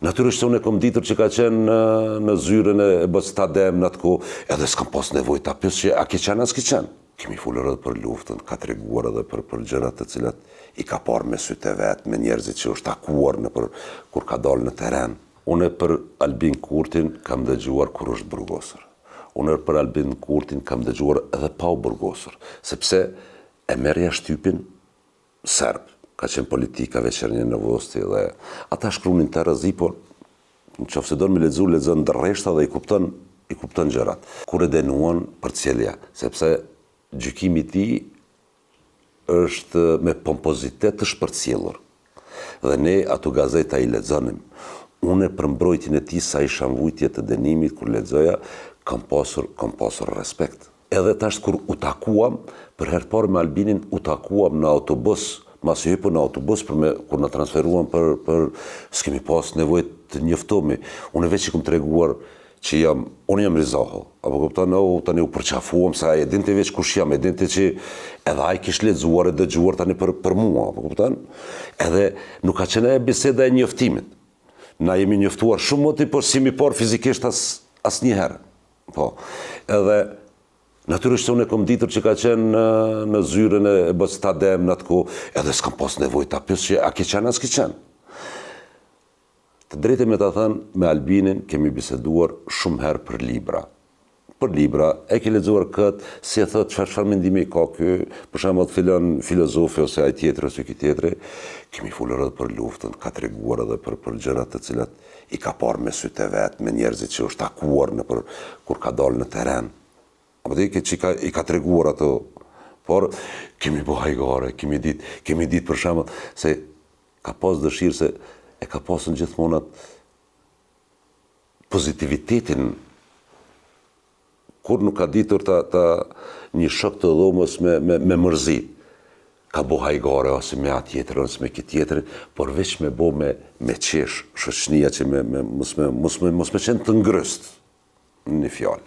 Natyrisht unë e kom ditur që ka qenë në zyrën e Bostadem në atë kohë, edhe s'kam pas nevojë ta pyes që a ke qenë as ke qenë. Kemi folur edhe për luftën, ka treguar edhe për gjërat të cilat i ka parë me sytë e vet, me njerëzit që është takuar kur ka dalë në terren. Unë për Albin Kurtin kam dëgjuar kur është burgosur. Unë për Albin Kurtin kam dëgjuar edhe pa u burgosur, sepse e merrja shtypin serb. Ka qenë politika Veçernje Novosti dhe ata shkruanin të rëzi, por në qoftë se do me lexon ndërreshta dhe i kupton gjërat. Kur e denuan për cilja, sepse gjykimi i tij është me pompozitet të shpërcjellur. Dhe ne ato gazeta i lexonim. Unë për mbrojtjen e tij sa isha në vujtje të dënimit kur lexoja, kam pasur respekt. Edhe tash kur u takuam, për herë parë me Albinin u takuam në autobus. Masi hypëm në autobus kur na transferuan për s'kemi pas nevojë të njoftohemi. Unë veç që kom treguar që unë jam Rizaho. Apo kupton, tani u përqafuam sa e dinte veç kush jam, e dinte që edhe ai kish lexuar e dëgjuar tani për mua, apo kupton? Edhe nuk ka qenë biseda e njoftimit. Na jemi njoftuar shumë më por si mi par fizikisht asnjëherë. Po. Edhe natyrisht unë e kom ditur që ka qenë në zyrën e Bostadem në atë kohë, edhe s'kam pas nevojë ta pyes që a ke qenë as ke qenë. Të drejtën me ta thënë, me Albinin kemi biseduar shumë herë për libra. Për libra, e ke lexuar këtë, si e thot çfarë mendimi ka ky, për shembull filon filozofi ose ai tjetri ose ky tjetri, kemi folur edhe për luftën, ka treguar edhe për gjërat të cilat i ka parë me sytë e vet, me njerëzit që është takuar kur ka dalë në terren. Apo dhe që i ka treguar ato, por kemi bo hajgare, kemi ditë për shembull se ka pas dëshirë se e ka pasur gjithmonë pozitivitetin, kur nuk ka ditur një shok të dhomës me mërzi. Ka bo hajgare ose me atë tjetër ose me këtë tjetër, por veç me bo me qesh, shoqënia që mos me qenë të ngrëst në një fjalë.